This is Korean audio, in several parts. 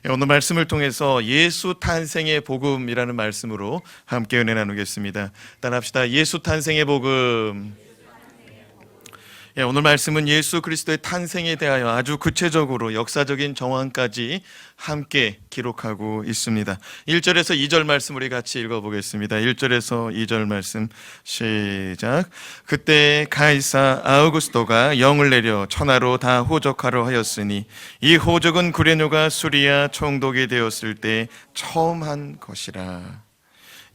오늘 말씀을 통해서 예수 탄생의 복음이라는 말씀으로 함께 은혜 나누겠습니다. 따라합시다. 예수 탄생의 복음. 오늘 말씀은 예수 그리스도의 탄생에 대하여 아주 구체적으로 역사적인 정황까지 함께 기록하고 있습니다. 1절에서 2절 말씀 우리 같이 읽어보겠습니다. 1절에서 2절 말씀 시작. 그때 가이사 아우구스토가 영을 내려 천하로 다 호적하려 하였으니 이 호적은 구레뇨가 수리아 총독이 되었을 때 처음 한 것이라.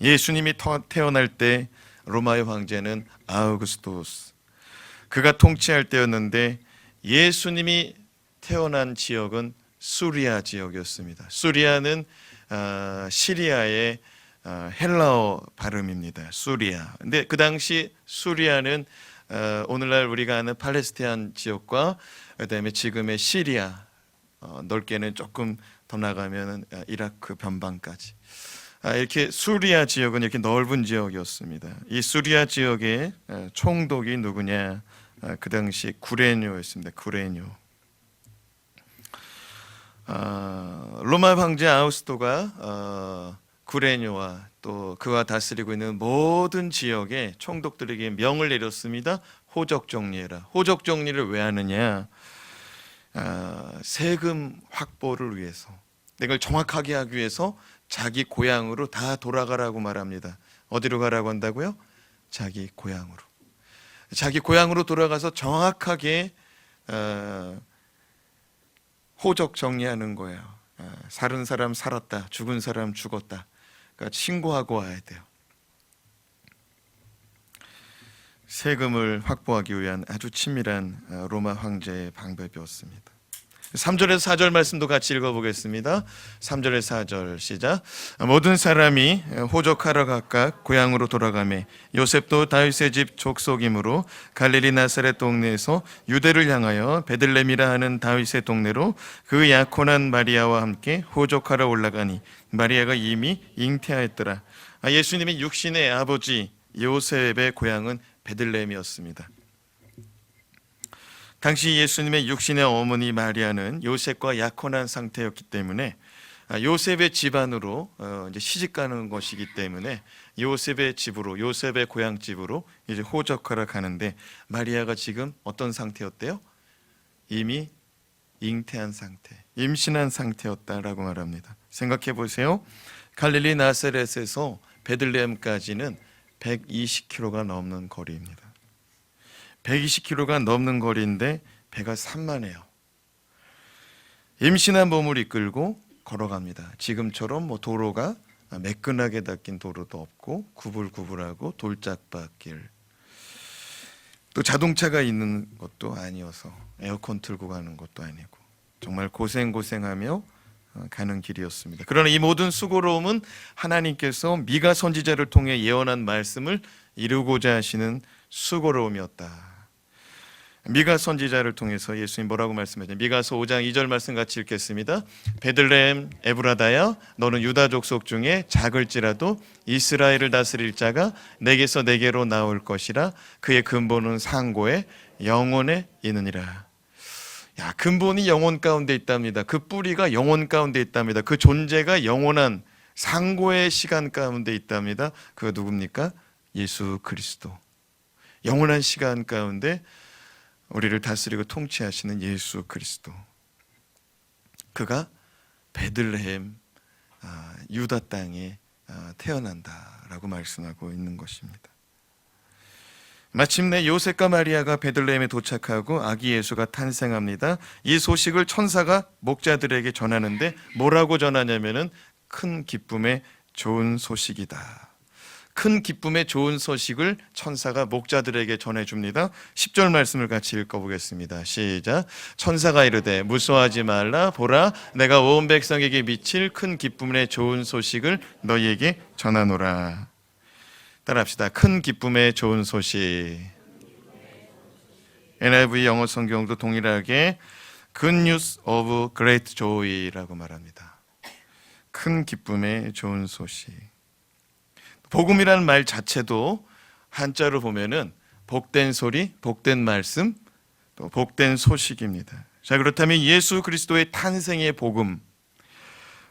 예수님이 태어날 때 로마의 황제는 아우구스토스, 그가 통치할 때였는데 예수님이 태어난 지역은 수리아 지역이었습니다. 수리아는 시리아의 헬라어 발음입니다. 수리아. 근데 그 당시 수리아는 오늘날 우리가 아는 팔레스타인 지역과 그다음에 지금의 시리아, 넓게는 조금 더 나가면 이라크 변방까지, 이렇게 수리아 지역은 이렇게 넓은 지역이었습니다. 이 수리아 지역의 총독이 누구냐? 그 당시 구레뇨였습니다. 구레뇨. 로마 황제 아우구스토가 구레뇨와 또 그와 다스리고 있는 모든 지역의 총독들에게 명을 내렸습니다. 호적 정리해라. 호적 정리를 왜 하느냐? 세금 확보를 위해서, 이걸 정확하게 하기 위해서 자기 고향으로 다 돌아가라고 말합니다. 어디로 가라고 한다고요? 자기 고향으로. 자기 고향으로 돌아가서 정확하게 호적 정리하는 거예요. 살은 사람 살았다, 죽은 사람 죽었다, 그러니까 신고하고 와야 돼요. 세금을 확보하기 위한 아주 친밀한 로마 황제의 방법이었습니다. 3절에서 4절 말씀도 같이 읽어보겠습니다. 3절에서 4절 시작. 모든 사람이 호적하러 각각 고향으로 돌아가매 요셉도 다윗의 집 족속이므로 갈릴리 나사렛 동네에서 유대를 향하여 베들레헴이라 하는 다윗의 동네로 그 약혼한 마리아와 함께 호적하러 올라가니 마리아가 이미 잉태하였더라. 예수님의 육신의 아버지 요셉의 고향은 베들레헴이었습니다. 당시 예수님의 육신의 어머니 마리아는 요셉과 약혼한 상태였기 때문에 요셉의 집안으로 이제 시집가는 것이기 때문에 요셉의 집으로, 요셉의 고향 집으로 이제 호적하러 가는데 마리아가 지금 어떤 상태였대요? 이미 잉태한 상태, 임신한 상태였다라고 말합니다. 생각해 보세요. 갈릴리 나사렛에서 베들레헴까지는 120km가 넘는 거리입니다. 120km가 넘는 거리인데 배가 산만해요. 임신한 몸을 이끌고 걸어갑니다. 지금처럼 도로가 매끈하게 닦인 도로도 없고 구불구불하고 돌짝밭길, 또 자동차가 있는 것도 아니어서 에어컨 틀고 가는 것도 아니고 정말 고생하며 가는 길이었습니다. 그러나 이 모든 수고로움은 하나님께서 미가 선지자를 통해 예언한 말씀을 이루고자 하시는 수고로움이었다. 미가 선지자를 통해서 예수님 뭐라고 말씀하셨냐? 미가서 5장 2절 말씀 같이 읽겠습니다. 베들레헴 에브라다야, 너는 유다 족속 중에 작을지라도 이스라엘을 다스릴 자가 내게서 내게로 나올 것이라. 그의 근본은 상고에 영혼에 있느니라. 근본이 영혼 가운데 있답니다. 그 뿌리가 영혼 가운데 있답니다. 그 존재가 영원한 상고의 시간 가운데 있답니다. 그가 누굽니까? 예수 그리스도. 영원한 시간 가운데 우리를 다스리고 통치하시는 예수 그리스도. 그가 베들레헴 유다 땅에 태어난다라고 말씀하고 있는 것입니다. 마침내 요셉과 마리아가 베들레헴에 도착하고 아기 예수가 탄생합니다. 이 소식을 천사가 목자들에게 전하는데 뭐라고 전하냐면은 큰 기쁨의 좋은 소식이다. 큰 기쁨의 좋은 소식을 천사가 목자들에게 전해줍니다. 10절 말씀을 같이 읽어보겠습니다. 시작. 천사가 이르되 무서워하지 말라. 보라, 내가 온 백성에게 미칠 큰 기쁨의 좋은 소식을 너희에게 전하노라. 따라합시다. 큰 기쁨의 좋은 소식. NIV 영어 성경도 동일하게 Good News of Great Joy라고 말합니다. 큰 기쁨의 좋은 소식. 복음이라는 말 자체도 한자로 보면은 복된 소리, 복된 말씀, 또 복된 소식입니다. 자, 그렇다면 예수 그리스도의 탄생의 복음,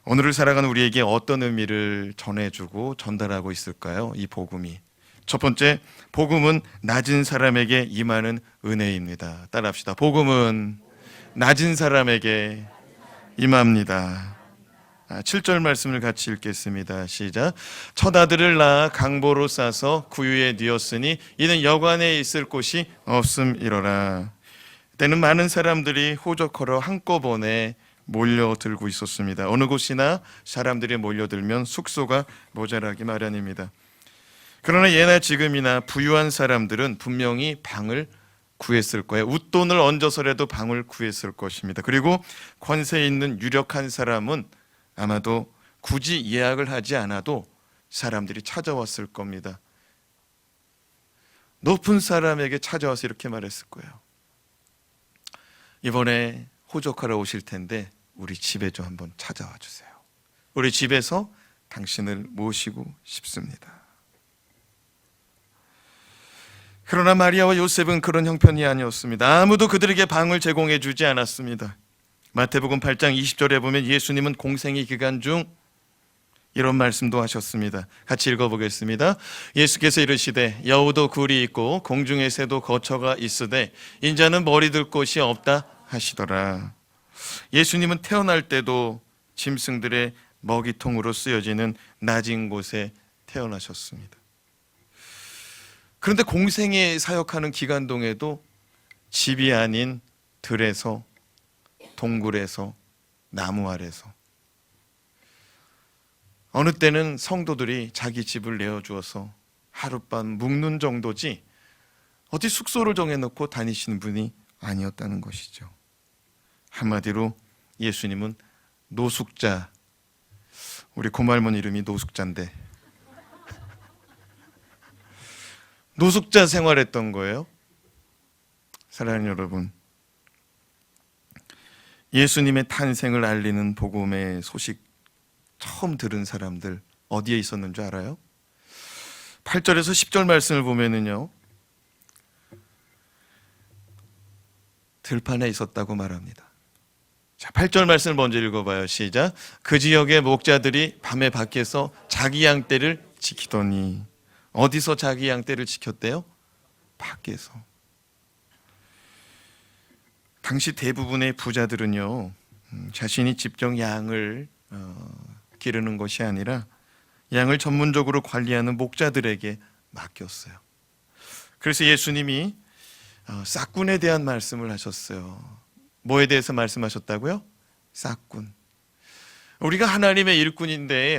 오늘을 살아가는 우리에게 어떤 의미를 전해주고 전달하고 있을까요? 이 복음이. 첫 번째, 복음은 낮은 사람에게 임하는 은혜입니다. 따라합시다. 복음은 낮은 사람에게 임합니다. 7절 말씀을 같이 읽겠습니다. 시작. 첫 아들을 낳아 강보로 싸서 구유에 뉘었으니 이는 여관에 있을 곳이 없음이로라. 때는 많은 사람들이 호적하러 한꺼번에 몰려들고 있었습니다. 어느 곳이나 사람들이 몰려들면 숙소가 모자라기 마련입니다. 그러나 예나 지금이나 부유한 사람들은 분명히 방을 구했을 거예요. 웃돈을 얹어서라도 방을 구했을 것입니다. 그리고 권세 있는 유력한 사람은 아마도 굳이 예약을 하지 않아도 사람들이 찾아왔을 겁니다. 높은 사람에게 찾아와서 이렇게 말했을 거예요. 이번에 호적하러 오실 텐데 우리 집에 좀 한번 찾아와 주세요. 우리 집에서 당신을 모시고 싶습니다. 그러나 마리아와 요셉은 그런 형편이 아니었습니다. 아무도 그들에게 방을 제공해 주지 않았습니다. 마태복음 8장 20절에 보면 예수님은 공생의 기간 중 이런 말씀도 하셨습니다. 같이 읽어보겠습니다. 예수께서 이르시되 여우도 굴이 있고 공중의 새도 거처가 있으되 인자는 머리 둘 곳이 없다 하시더라. 예수님은 태어날 때도 짐승들의 먹이통으로 쓰여지는 낮은 곳에 태어나셨습니다. 그런데 공생에 사역하는 기간 동에도 집이 아닌 들에서, 동굴에서, 나무 아래서, 어느 때는 성도들이 자기 집을 내어주어서 하룻밤 묵는 정도지 어디 숙소를 정해놓고 다니시는 분이 아니었다는 것이죠. 한마디로 예수님은 노숙자, 우리 고말몬 이름이 노숙자인데 노숙자 생활했던 거예요. 사랑하는 여러분, 예수님의 탄생을 알리는 복음의 소식 처음 들은 사람들 어디에 있었는 줄 알아요? 8절에서 10절 말씀을 보면은요, 들판에 있었다고 말합니다. 자, 8절 말씀을 먼저 읽어봐요. 시작. 그 지역의 목자들이 밤에 밖에서 자기 양떼를 지키더니. 어디서 자기 양떼를 지켰대요? 밖에서. 당시 대부분의 부자들은요, 자신이 직접 양을 기르는 것이 아니라 양을 전문적으로 관리하는 목자들에게 맡겼어요. 그래서 예수님이 싹군에 대한 말씀을 하셨어요. 뭐에 대해서 말씀하셨다고요? 싹군. 우리가 하나님의 일꾼인데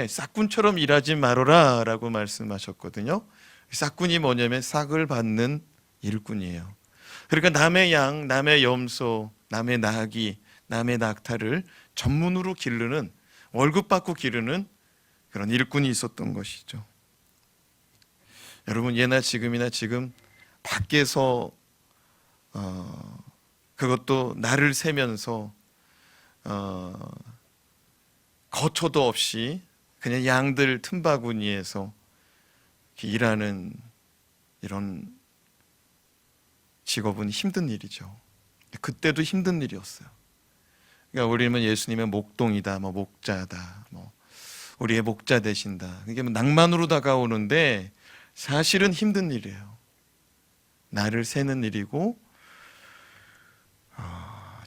싹군처럼 일하지 말아라 라고 말씀하셨거든요. 싹군이 뭐냐면 싹을 받는 일꾼이에요. 그러니까 남의 양, 남의 염소, 남의 나귀, 남의 낙타를 전문으로 기르는, 월급 받고 기르는 그런 일꾼이 있었던 것이죠. 여러분, 예나 지금이나 지금 밖에서 그것도 날을 새면서 거처도 없이 그냥 양들 틈바구니에서 일하는 이런 직업은 힘든 일이죠. 그때도 힘든 일이었어요. 그러니까 우리는 예수님의 목동이다, 목자다, 우리의 목자 되신다. 이게 낭만으로 다가오는데 사실은 힘든 일이에요. 날을 새는 일이고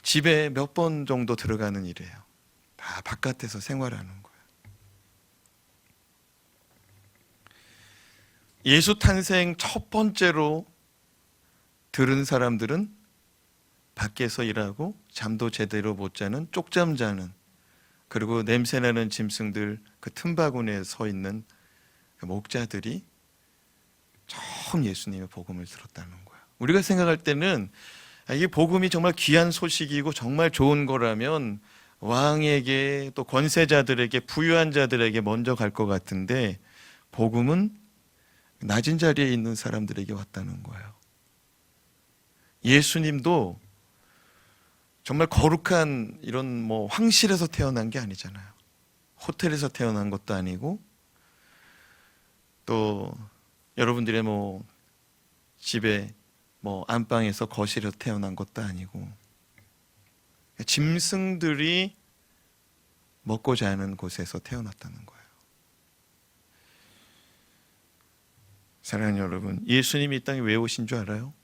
집에 몇 번 정도 들어가는 일이에요. 다 바깥에서 생활하는 거예요. 예수 탄생 첫 번째로 들은 사람들은 밖에서 일하고 잠도 제대로 못 자는 쪽잠 자는, 그리고 냄새나는 짐승들 그 틈바구니에 서 있는 그 목자들이 처음 예수님의 복음을 들었다는 거예요. 우리가 생각할 때는 이게 복음이 정말 귀한 소식이고 정말 좋은 거라면 왕에게, 또 권세자들에게, 부유한 자들에게 먼저 갈 것 같은데 복음은 낮은 자리에 있는 사람들에게 왔다는 거예요. 예수님도 정말 거룩한 이런 황실에서 태어난 게 아니잖아요. 호텔에서 태어난 것도 아니고, 또 여러분들의 집에 안방에서 거실에서 태어난 것도 아니고, 짐승들이 먹고 자는 곳에서 태어났다는 거예요. 사랑하는 여러분, 예수님이 이 땅에 왜 오신 줄 알아요?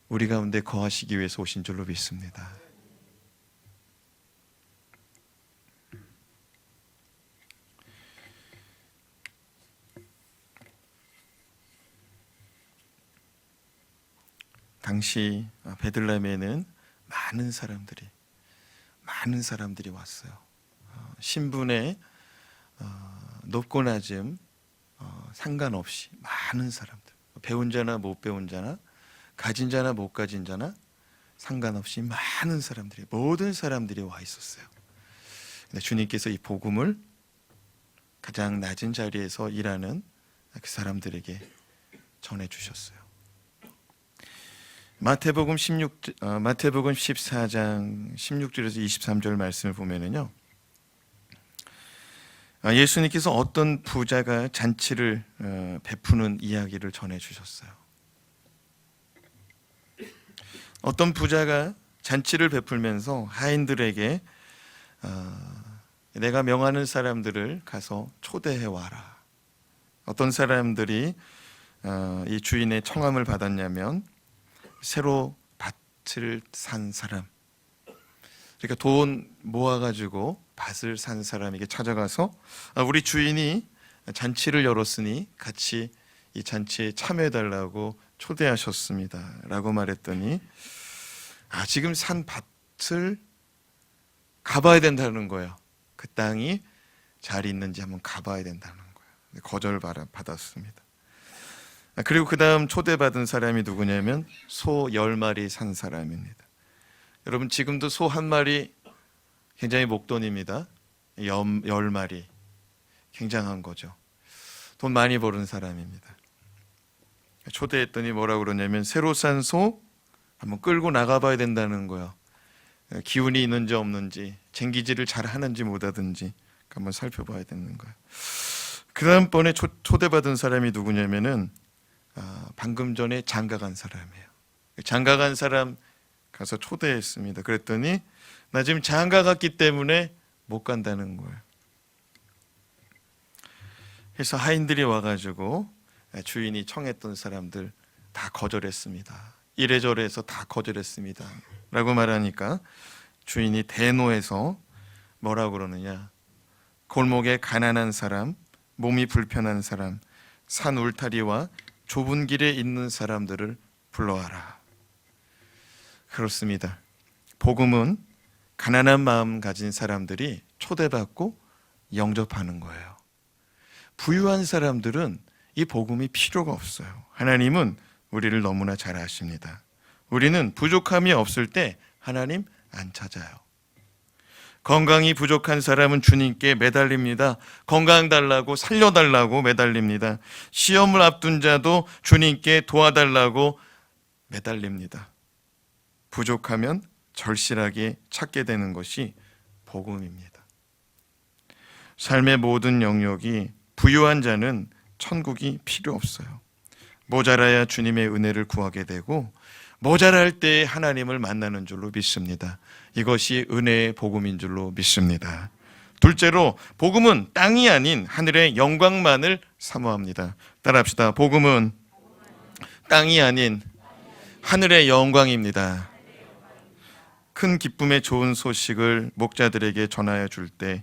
우리 가운데 거하시기 위해서 오신 줄로 믿습니다. 당시 베들레헴에는 많은 사람들이 왔어요. 신분의 높고 낮음 상관없이 많은 사람들, 배운 자나 못 배운 자나 가진 자나 못 가진 자나 상관없이 많은 사람들이, 모든 사람들이 와 있었어요. 근데 주님께서 이 복음을 가장 낮은 자리에서 일하는 그 사람들에게 전해 주셨어요. 마태복음 14장 16절에서 23절 말씀을 보면은요, 예수님께서 어떤 부자가 잔치를 베푸는 이야기를 전해 주셨어요. 어떤 부자가 잔치를 베풀면서 하인들에게 내가 명하는 사람들을 가서 초대해 와라. 어떤 사람들이 이 주인의 청함을 받았냐면 새로 밭을 산 사람, 그러니까 돈 모아가지고 밭을 산 사람에게 찾아가서 우리 주인이 잔치를 열었으니 같이 이 잔치에 참여해달라고 초대하셨습니다 라고 말했더니 지금 산 밭을 가봐야 된다는 거예요. 그 땅이 잘 있는지 한번 가봐야 된다는 거예요. 거절받았습니다. 그리고 그 다음 초대받은 사람이 누구냐면 소 10마리 산 사람입니다. 여러분, 지금도 소 한 마리 굉장히 목돈입니다. 10마리 굉장한 거죠. 돈 많이 버는 사람입니다. 초대했더니 뭐라고 그러냐면 새로 산 소 한번 끌고 나가봐야 된다는 거예요. 기운이 있는지 없는지, 쟁기질을 잘 하는지 못하든지 한번 살펴봐야 되는 거예요. 그 다음번에 초대받은 사람이 누구냐면은 방금 전에 장가간 사람이에요. 장가간 사람 가서 초대했습니다. 그랬더니 나 지금 장가갔기 때문에 못 간다는 거예요. 그래서 하인들이 와가지고 주인이 청했던 사람들 다 거절했습니다. 이래저래 해서 다 거절했습니다 라고 말하니까 주인이 대노해서 뭐라고 그러느냐, 골목에 가난한 사람, 몸이 불편한 사람, 산 울타리와 좁은 길에 있는 사람들을 불러와라. 그렇습니다. 복음은 가난한 마음 가진 사람들이 초대받고 영접하는 거예요. 부유한 사람들은 이 복음이 필요가 없어요. 하나님은 우리를 너무나 잘 아십니다. 우리는 부족함이 없을 때 하나님 안 찾아요. 건강이 부족한 사람은 주님께 매달립니다. 건강 달라고, 살려달라고 매달립니다. 시험을 앞둔 자도 주님께 도와달라고 매달립니다. 부족하면 절실하게 찾게 되는 것이 복음입니다. 삶의 모든 영역이 부유한 자는 천국이 필요 없어요. 모자라야 주님의 은혜를 구하게 되고 모자랄 때 하나님을 만나는 줄로 믿습니다. 이것이 은혜의 복음인 줄로 믿습니다. 둘째로 복음은 땅이 아닌 하늘의 영광만을 사모합니다. 따라합시다. 복음은 땅이 아닌 하늘의 영광입니다. 큰 기쁨의 좋은 소식을 목자들에게 전하여 줄 때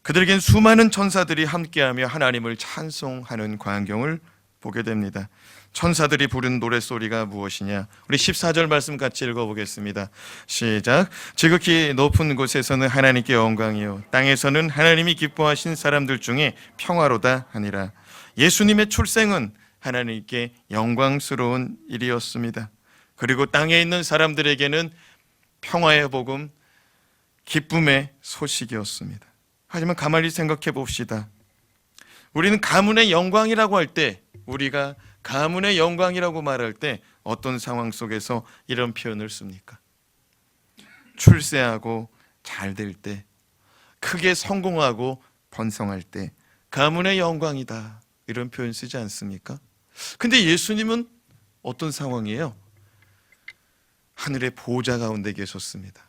그들에겐 수많은 천사들이 함께하며 하나님을 찬송하는 광경을 보게 됩니다. 천사들이 부른 노랫소리가 무엇이냐? 우리 14절 말씀 같이 읽어보겠습니다. 시작. 지극히 높은 곳에서는 하나님께 영광이요 땅에서는 하나님이 기뻐하신 사람들 중에 평화로다 하니라. 예수님의 출생은 하나님께 영광스러운 일이었습니다. 그리고 땅에 있는 사람들에게는 평화의 복음, 기쁨의 소식이었습니다. 하지만 가만히 생각해 봅시다. 우리는 가문의 영광이라고 할 때, 우리가 가문의 영광이라고 말할 때 어떤 상황 속에서 이런 표현을 씁니까? 출세하고 잘 될 때, 크게 성공하고 번성할 때 가문의 영광이다, 이런 표현 쓰지 않습니까? 근데 예수님은 어떤 상황이에요? 하늘의 보좌 가운데 계셨습니다.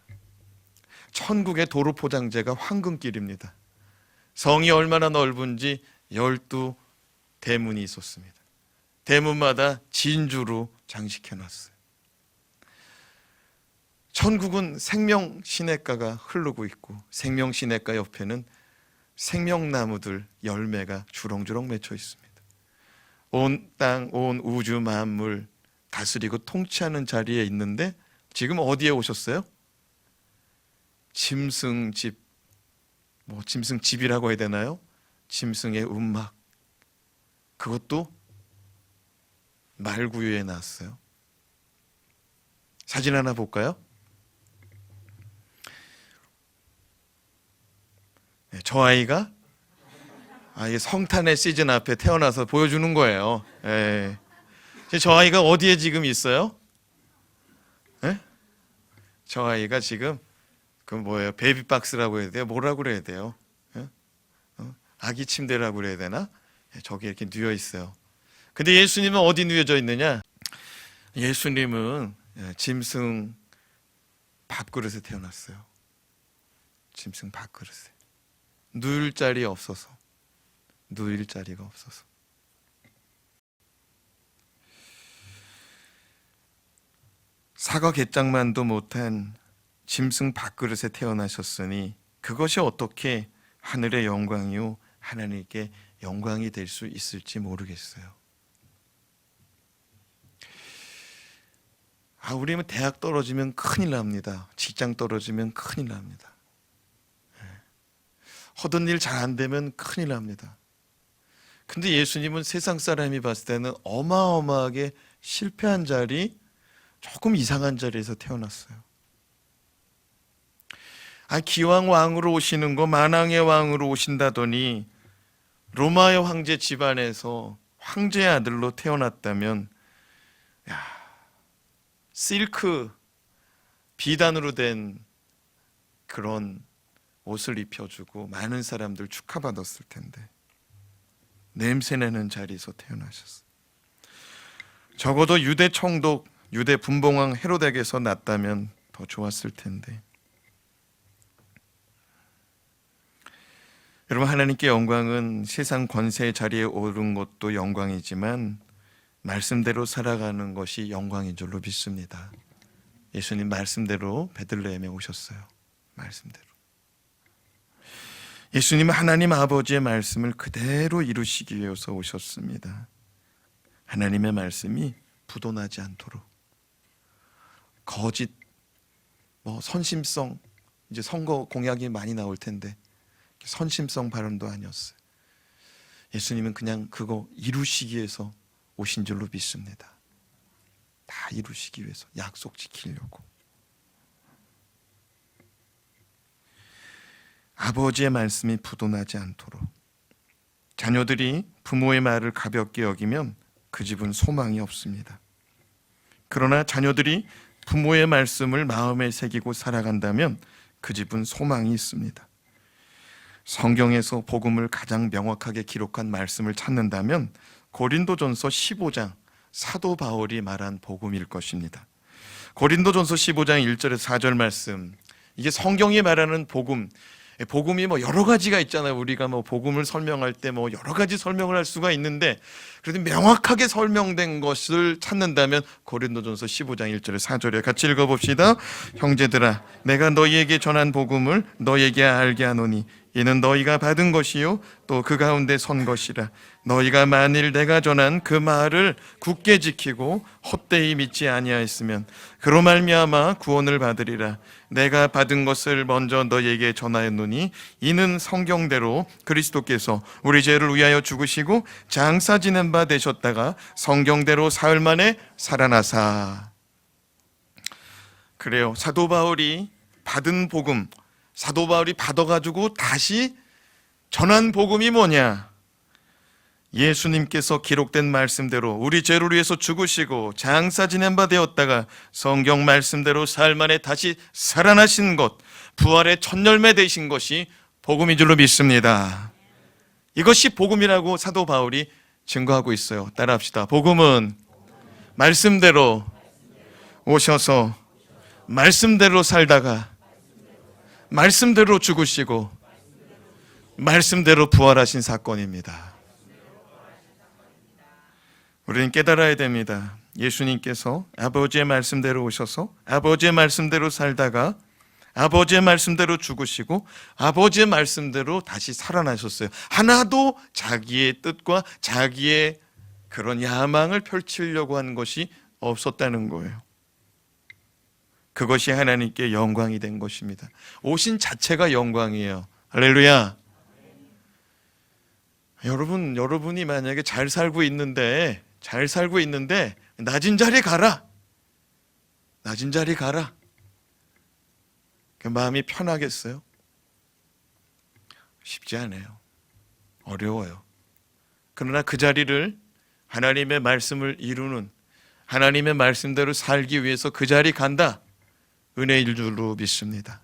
천국의 도로 포장재가 황금길입니다. 성이 얼마나 넓은지 12대문이 있었습니다. 대문마다 진주로 장식해놨어요. 천국은 생명시냇가가 흐르고 있고 생명시냇가 옆에는 생명나무들 열매가 주렁주렁 맺혀 있습니다. 온 땅, 온 우주 만물 다스리고 통치하는 자리에 있는데 지금 어디에 오셨어요? 짐승집, 짐승집이라고 해야 되나요? 짐승의 움막, 그것도 말구유에 났어요. 사진 하나 볼까요? 저 아이가 성탄의 시즌 앞에 태어나서 보여주는 거예요. 저 아이가 어디에 지금 있어요? 저 아이가 지금 베이비박스라고 해야 돼요? 뭐라고 그래야 돼요? 아기 침대라고 그래야 되나? 저기 이렇게 누워 있어요. 근데 예수님은 어디 누워져 있느냐? 예수님은 짐승 밥그릇에 태어났어요. 짐승 밥그릇에. 누울 자리가 없어서. 사과 갯장만도 못한 짐승 밥그릇에 태어나셨으니 그것이 어떻게 하늘의 영광이요 하나님께 영광이 될 수 있을지 모르겠어요. 우리는 대학 떨어지면 큰일 납니다. 직장 떨어지면 큰일 납니다. 하던 일 잘 안 되면 큰일 납니다. 근데 예수님은 세상 사람이 봤을 때는 어마어마하게 실패한 자리, 조금 이상한 자리에서 태어났어요. 기왕 왕으로 오시는 거 만왕의 왕으로 오신다더니 로마의 황제 집안에서 황제의 아들로 태어났다면 실크 비단으로 된 그런 옷을 입혀주고 많은 사람들 축하받았을 텐데 냄새나는 자리에서 태어나셨어요. 적어도 유대 총독, 유대 분봉왕 헤로덱에서 났다면 더 좋았을 텐데. 여러분, 하나님께 영광은 세상 권세의 자리에 오른 것도 영광이지만 말씀대로 살아가는 것이 영광인 줄로 믿습니다. 예수님 말씀대로 베들레헴에 오셨어요. 말씀대로. 예수님은 하나님 아버지의 말씀을 그대로 이루시기 위해서 오셨습니다. 하나님의 말씀이 부도나지 않도록. 거짓, 선심성, 이제 선거 공약이 많이 나올 텐데 선심성 발언도 아니었어요. 예수님은 그냥 그거 이루시기 위해서 오신 줄로 믿습니다. 다 이루시기 위해서, 약속 지키려고. 아버지의 말씀이 부도나지 않도록. 자녀들이 부모의 말을 가볍게 여기면 그 집은 소망이 없습니다. 그러나 자녀들이 부모의 말씀을 마음에 새기고 살아간다면 그 집은 소망이 있습니다. 성경에서 복음을 가장 명확하게 기록한 말씀을 찾는다면 고린도전서 15장 사도 바울이 말한 복음일 것입니다. 고린도전서 15장 1절에서 4절 말씀, 이게 성경이 말하는 복음, 복음이 여러 가지가 있잖아요. 우리가 복음을 설명할 때 여러 가지 설명을 할 수가 있는데, 그래도 명확하게 설명된 것을 찾는다면 고린도전서 15장 1절에 4절에 같이 읽어봅시다. 형제들아, 내가 너희에게 전한 복음을 너희에게 알게 하노니 이는 너희가 받은 것이요 또 그 가운데 선 것이라. 너희가 만일 내가 전한 그 말을 굳게 지키고 헛되이 믿지 아니하였으면 그로 말미암아 구원을 받으리라. 내가 받은 것을 먼저 너희에게 전하였노니 이는 성경대로 그리스도께서 우리 죄를 위하여 죽으시고 장사 지낸 바 되셨다가 성경대로 사흘 만에 살아나사. 그래요. 사도 바울이 받은 복음, 사도 바울이 받아가지고 다시 전한 복음이 뭐냐? 예수님께서 기록된 말씀대로 우리 죄를 위해서 죽으시고 장사 지낸 바 되었다가 성경 말씀대로 사흘 만에 다시 살아나신 것, 부활의 첫 열매 되신 것이 복음인 줄로 믿습니다. 이것이 복음이라고 사도 바울이 증거하고 있어요. 따라합시다. 복음은 말씀대로 오셔서 말씀대로 살다가 말씀대로 죽으시고 말씀대로 부활하신 사건입니다. 우리는 깨달아야 됩니다. 예수님께서 아버지의 말씀대로 오셔서 아버지의 말씀대로 살다가 아버지의 말씀대로 죽으시고 아버지의 말씀대로 다시 살아나셨어요. 하나도 자기의 뜻과 자기의 그런 야망을 펼치려고 하는 것이 없었다는 거예요. 그것이 하나님께 영광이 된 것입니다. 오신 자체가 영광이에요. 할렐루야. 여러분이 만약에 잘 살고 있는데 낮은 자리 가라. 낮은 자리 가라. 그 마음이 편하겠어요? 쉽지 않아요. 어려워요. 그러나 그 자리를 하나님의 말씀을 이루는, 하나님의 말씀대로 살기 위해서 그 자리 간다. 은혜인 줄로 믿습니다.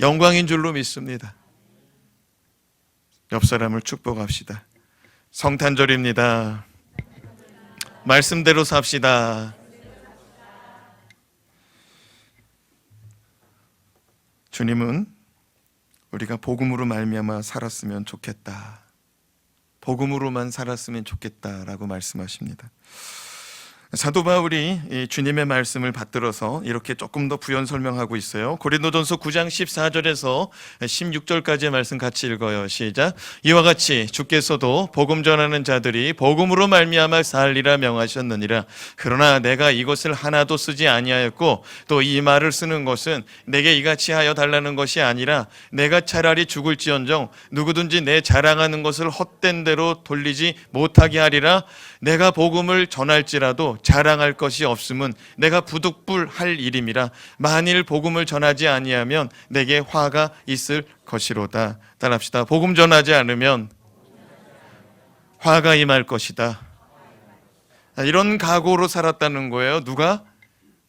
영광인 줄로 믿습니다. 옆 사람을 축복합시다. 성탄절입니다. 말씀대로 삽시다. 주님은 우리가 복음으로 말미암아 살았으면 좋겠다. 복음으로만 살았으면 좋겠다라고 말씀하십니다. 사도 바울이 이 주님의 말씀을 받들어서 이렇게 조금 더 부연 설명하고 있어요. 고린도전서 9장 14절에서 16절까지의 말씀 같이 읽어요. 시작. 이와 같이 주께서도 복음 전하는 자들이 복음으로 말미암아 살리라 명하셨느니라. 그러나 내가 이것을 하나도 쓰지 아니하였고 또 이 말을 쓰는 것은 내게 이같이 하여 달라는 것이 아니라 내가 차라리 죽을지언정 누구든지 내 자랑하는 것을 헛된 대로 돌리지 못하게 하리라. 내가 복음을 전할지라도 자랑할 것이 없음은 내가 부득불할 일임이라. 만일 복음을 전하지 아니하면 내게 화가 있을 것이로다. 따라합시다. 복음 전하지 않으면 화가 임할 것이다. 이런 각오로 살았다는 거예요. 누가?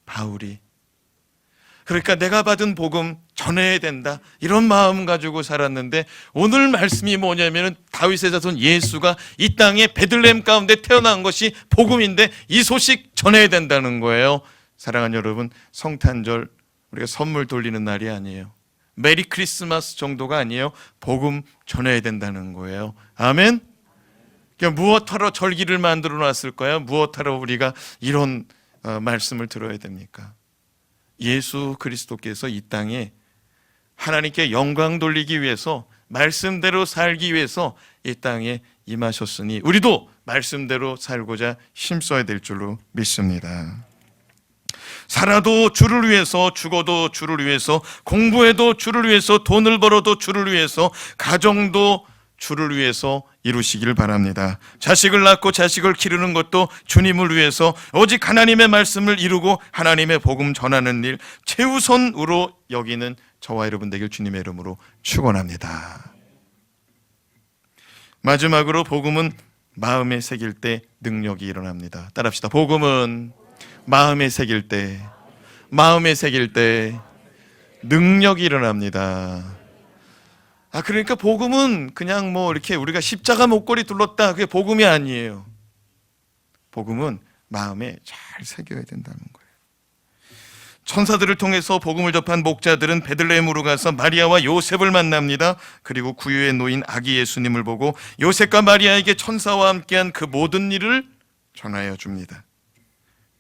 바울이. 그러니까 내가 받은 복음 전해야 된다, 이런 마음 가지고 살았는데 오늘 말씀이 뭐냐면 다윗의 자손 예수가 이 땅에 베들레헴 가운데 태어난 것이 복음인데 이 소식 전해야 된다는 거예요. 사랑하는 여러분, 성탄절 우리가 선물 돌리는 날이 아니에요. 메리 크리스마스 정도가 아니에요. 복음 전해야 된다는 거예요. 아멘. 그러니까 무엇하러 절기를 만들어 놨을까요? 무엇하러 우리가 이런 말씀을 들어야 됩니까? 예수 그리스도께서 이 땅에 하나님께 영광 돌리기 위해서, 말씀대로 살기 위해서 이 땅에 임하셨으니 우리도 말씀대로 살고자 힘써야 될 줄로 믿습니다. 살아도 주를 위해서, 죽어도 주를 위해서, 공부해도 주를 위해서, 돈을 벌어도 주를 위해서, 가정도 주를 위해서 이루시길 바랍니다. 자식을 낳고 자식을 기르는 것도 주님을 위해서, 오직 하나님의 말씀을 이루고 하나님의 복음 전하는 일 최우선으로 여기는 저와 여러분 되길 주님의 이름으로 축원합니다. 마지막으로 복음은 마음에 새길 때 능력이 일어납니다. 따라합시다. 복음은 마음에 새길 때 능력이 일어납니다. 그러니까 복음은 그냥 이렇게 우리가 십자가 목걸이 둘렀다, 그게 복음이 아니에요. 복음은 마음에 잘 새겨야 된다는 거예요. 천사들을 통해서 복음을 접한 목자들은 베들레헴으로 가서 마리아와 요셉을 만납니다. 그리고 구유에 놓인 아기 예수님을 보고 요셉과 마리아에게 천사와 함께한 그 모든 일을 전하여 줍니다.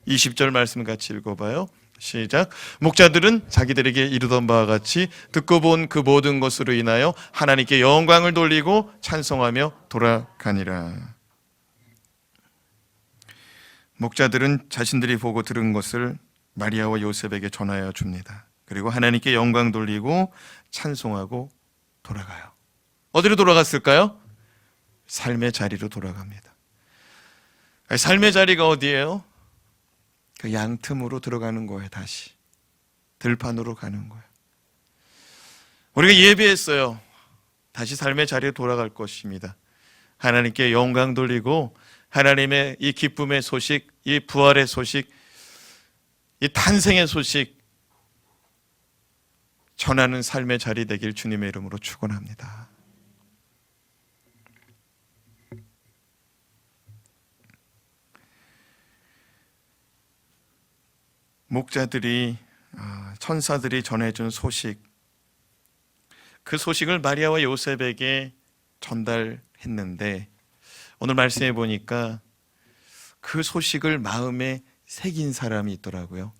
20절 말씀 같이 읽어봐요. 시작. 목자들은 자기들에게 이르던 바와 같이 듣고 본 그 모든 것으로 인하여 하나님께 영광을 돌리고 찬송하며 돌아가니라. 목자들은 자신들이 보고 들은 것을 마리아와 요셉에게 전하여 줍니다. 그리고 하나님께 영광 돌리고 찬송하고 돌아가요. 어디로 돌아갔을까요? 삶의 자리로 돌아갑니다. 삶의 자리가 어디예요? 그 양틈으로 들어가는 거예요. 다시 들판으로 가는 거예요. 우리가 예배했어요. 다시 삶의 자리에 돌아갈 것입니다. 하나님께 영광 돌리고 하나님의 이 기쁨의 소식, 이 부활의 소식, 이 탄생의 소식 전하는 삶의 자리 되길 주님의 이름으로 축원합니다. 목자들이, 천사들이 전해준 소식, 그 소식을 마리아와 요셉에게 전달했는데 오늘 말씀해 보니까 그 소식을 마음에 새긴 사람이 있더라고요.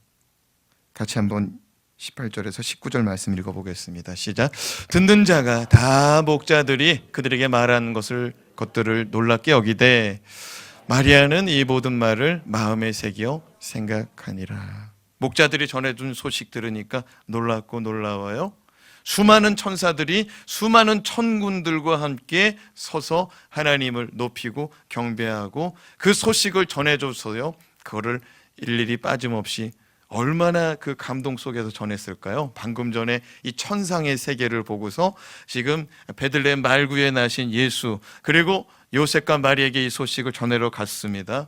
같이 한번 18절에서 19절 말씀 읽어보겠습니다. 시작. 듣는 자가 다 목자들이 그들에게 말한 것들을 놀랍게 여기되 마리아는 이 모든 말을 마음에 새겨 생각하니라. 목자들이 전해준 소식 들으니까 놀랍고 놀라워요. 수많은 천사들이 수많은 천군들과 함께 서서 하나님을 높이고 경배하고 그 소식을 전해줘서요, 그거를 일일이 빠짐없이 얼마나 그 감동 속에서 전했을까요? 방금 전에 이 천상의 세계를 보고서 지금 베들레헴 말구에 나신 예수, 그리고 요셉과 마리에게 이 소식을 전하러 갔습니다.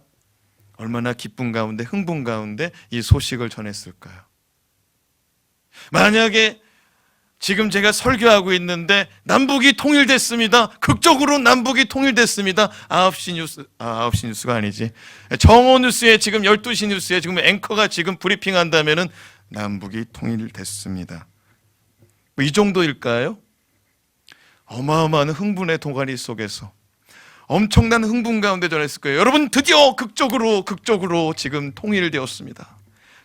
얼마나 기쁨 가운데, 흥분 가운데 이 소식을 전했을까요? 만약에 지금 제가 설교하고 있는데 남북이 통일됐습니다. 극적으로 남북이 통일됐습니다. 9시 뉴스가 아니지. 정오 뉴스에 지금 12시 뉴스에 지금 앵커가 지금 브리핑 한다면은 남북이 통일됐습니다. 이 정도일까요? 어마어마한 흥분의 동아리 속에서 엄청난 흥분 가운데 전했을 거예요. 여러분, 드디어 극적으로 지금 통일되었습니다.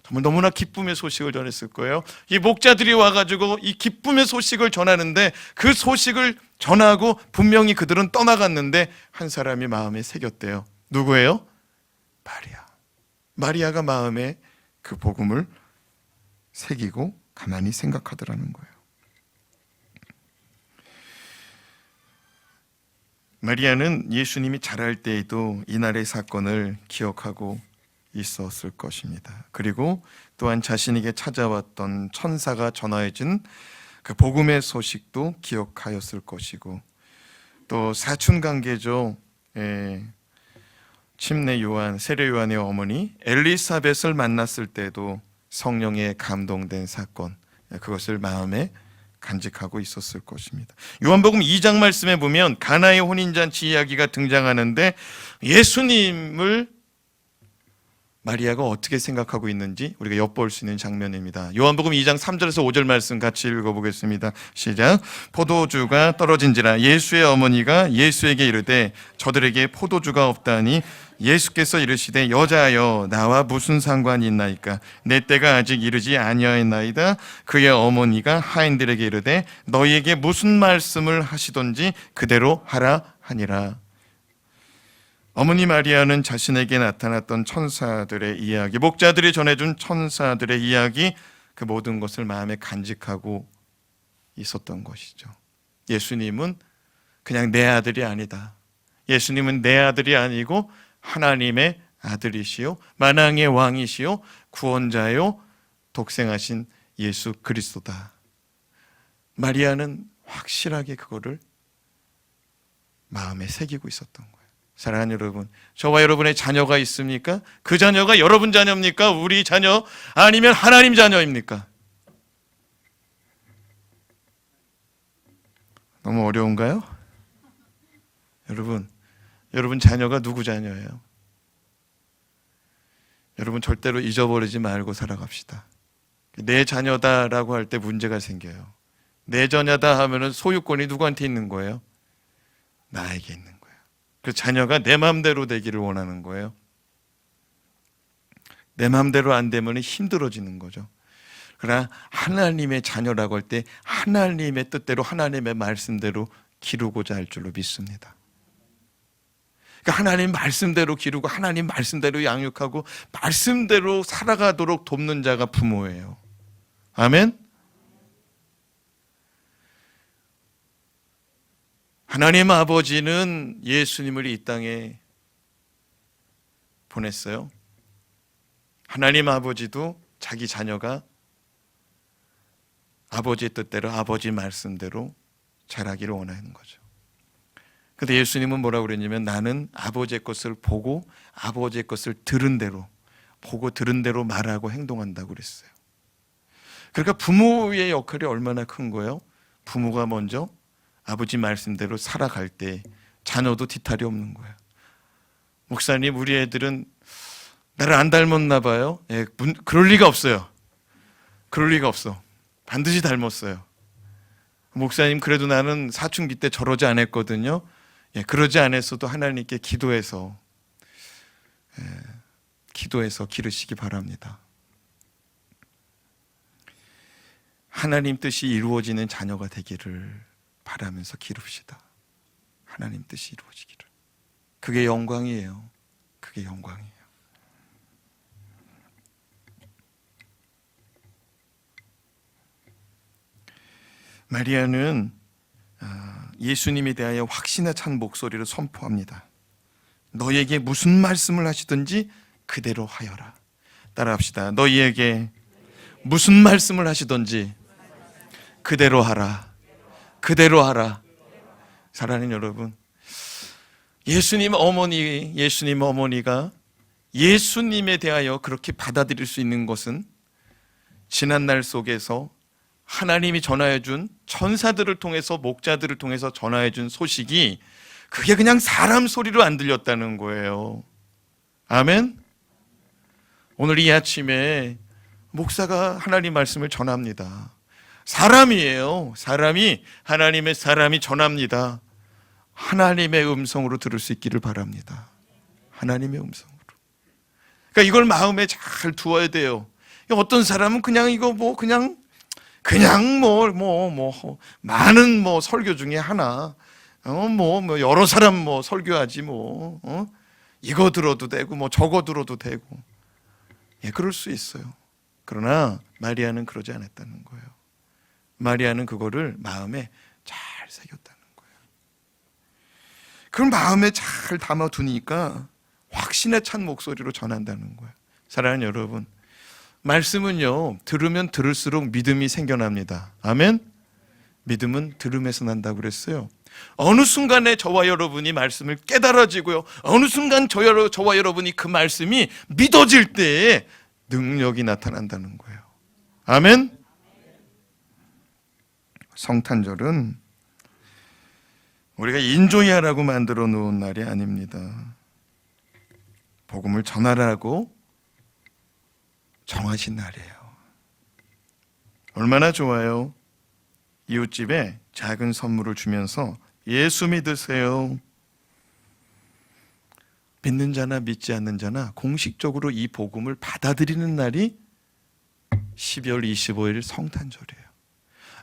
정말 너무나 기쁨의 소식을 전했을 거예요. 이 목자들이 와가지고 이 기쁨의 소식을 전하는데 그 소식을 전하고 분명히 그들은 떠나갔는데 한 사람이 마음에 새겼대요. 누구예요? 마리아. 마리아가 마음에 그 복음을 새기고 가만히 생각하더라는 거예요. 마리아는 예수님이 자랄 때에도 이날의 사건을 기억하고 있었을 것입니다. 그리고 또한 자신에게 찾아왔던 천사가 전하해준 그 복음의 소식도 기억하였을 것이고, 또 사촌관계죠. 침례 요한, 세례 요한의 어머니 엘리사벳을 만났을 때도 성령에 감동된 사건, 그것을 마음에 간직하고 있었을 것입니다. 요한복음 2장 말씀에 보면 가나의 혼인잔치 이야기가 등장하는데 예수님을 마리아가 어떻게 생각하고 있는지 우리가 엿볼 수 있는 장면입니다. 요한복음 2장 3절에서 5절 말씀 같이 읽어보겠습니다. 시작. 포도주가 떨어진지라 예수의 어머니가 예수에게 이르되 저들에게 포도주가 없다니 예수께서 이르시되 여자여 나와 무슨 상관이 있나이까 내 때가 아직 이르지 아니하였나이다. 그의 어머니가 하인들에게 이르되 너희에게 무슨 말씀을 하시던지 그대로 하라 하니라. 어머니 마리아는 자신에게 나타났던 천사들의 이야기, 목자들이 전해준 천사들의 이야기, 그 모든 것을 마음에 간직하고 있었던 것이죠. 예수님은 그냥 내 아들이 아니다. 예수님은 내 아들이 아니고 하나님의 아들이시요 만왕의 왕이시요 구원자요 독생하신 예수 그리스도다. 마리아는 확실하게 그거를 마음에 새기고 있었던 거예요. 사랑하는 여러분, 저와 여러분의 자녀가 있습니까? 그 자녀가 여러분 자녀입니까? 우리 자녀? 아니면 하나님 자녀입니까? 너무 어려운가요? 여러분 자녀가 누구 자녀예요? 여러분 절대로 잊어버리지 말고 살아갑시다. 내 자녀다라고 할 때 문제가 생겨요. 내 자녀다 하면은 소유권이 누구한테 있는 거예요? 나에게 있는 거예요. 그 자녀가 내 마음대로 되기를 원하는 거예요. 내 마음대로 안 되면 힘들어지는 거죠. 그러나 하나님의 자녀라고 할 때 하나님의 뜻대로 하나님의 말씀대로 기르고자 할 줄로 믿습니다. 그러니까 하나님 말씀대로 기르고 하나님 말씀대로 양육하고 말씀대로 살아가도록 돕는 자가 부모예요. 아멘? 하나님 아버지는 예수님을 이 땅에 보냈어요. 하나님 아버지도 자기 자녀가 아버지의 뜻대로 아버지 말씀대로 자라기를 원하는 거죠. 그런데 예수님은 뭐라고 그랬냐면 나는 아버지의 것을 보고 아버지의 것을 들은 대로 보고 들은 대로 말하고 행동한다고 그랬어요. 그러니까 부모의 역할이 얼마나 큰 거예요? 부모가 먼저 아버지 말씀대로 살아갈 때 자녀도 뒤탈이 없는 거예요. 목사님, 우리 애들은 나를 안 닮았나 봐요. 예, 그럴 리가 없어요. 그럴 리가 없어. 반드시 닮았어요. 목사님 그래도 나는 사춘기 때 저러지 않았거든요. 예, 그러지 않았어도 하나님께 기도해서 기르시기 바랍니다. 하나님 뜻이 이루어지는 자녀가 되기를 바라면서 기릅시다. 하나님 뜻이 이루어지기를. 그게 영광이에요. 그게 영광이에요. 마리아는 예수님에 대하여 확신에 찬 목소리로 선포합니다. 너희에게 무슨 말씀을 하시든지 그대로 하여라. 따라합시다. 너희에게 무슨 말씀을 하시든지 그대로 하라. 그대로 하라. 사랑하는 여러분, 예수님 어머니가 예수님에 대하여 그렇게 받아들일 수 있는 것은 지난날 속에서 하나님이 전하여준 천사들을 통해서, 목자들을 통해서 전하여준 소식이 그게 그냥 사람 소리로 안 들렸다는 거예요. 아멘. 오늘 이 아침에 목사가 하나님 말씀을 전합니다. 사람이에요. 하나님의 사람이 전합니다. 하나님의 음성으로 들을 수 있기를 바랍니다. 하나님의 음성으로. 그러니까 이걸 마음에 잘 두어야 돼요. 어떤 사람은 그냥 많은 설교 중에 하나, 여러 사람 설교하지 이거 들어도 되고 저거 들어도 되고, 예, 그럴 수 있어요. 그러나 마리아는 그러지 않았다는 거예요. 마리아는 그거를 마음에 잘 새겼다는 거예요. 그걸 마음에 잘 담아두니까 확신에 찬 목소리로 전한다는 거예요. 사랑하는 여러분, 말씀은요, 들으면 들을수록 믿음이 생겨납니다. 아멘? 믿음은 들음에서 난다고 그랬어요. 어느 순간에 저와 여러분이 말씀을 깨달아지고요, 어느 순간 저와 여러분이 그 말씀이 믿어질 때에 능력이 나타난다는 거예요. 아멘? 성탄절은 우리가 인조이하라고 만들어 놓은 날이 아닙니다. 복음을 전하라고 정하신 날이에요. 얼마나 좋아요. 이웃집에 작은 선물을 주면서 예수 믿으세요. 믿는 자나 믿지 않는 자나 공식적으로 이 복음을 받아들이는 날이 12월 25일 성탄절이에요.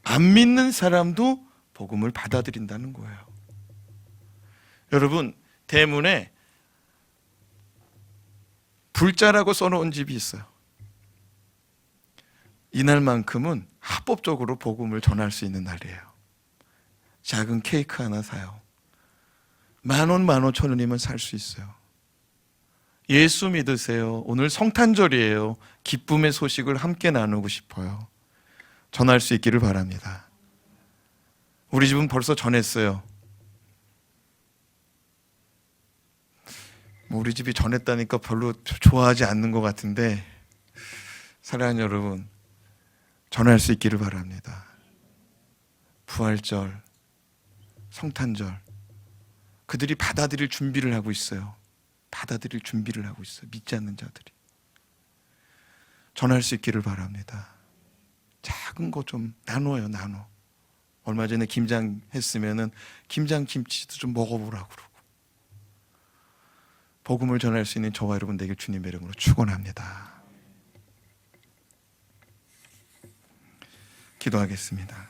안 믿는 사람도 복음을 받아들인다는 거예요. 여러분, 대문에 불자라고 써놓은 집이 있어요. 이날만큼은 합법적으로 복음을 전할 수 있는 날이에요. 작은 케이크 하나 사요. 10,000원, 15,000원이면 살 수 있어요. 예수 믿으세요. 오늘 성탄절이에요. 기쁨의 소식을 함께 나누고 싶어요. 전할 수 있기를 바랍니다. 우리 집은 벌써 전했어요. 우리 집이 전했다니까 별로 좋아하지 않는 것 같은데, 사랑하는 여러분, 전할 수 있기를 바랍니다. 부활절, 성탄절, 그들이 받아들일 준비를 하고 있어요. 믿지 않는 자들이. 전할 수 있기를 바랍니다. 작은 거 좀 나눠요. 얼마 전에 김장 했으면은 김장 김치도 좀 먹어보라고 그러고. 복음을 전할 수 있는 저와 여러분 되길 주님의 이름으로 축원합니다. 기도하겠습니다.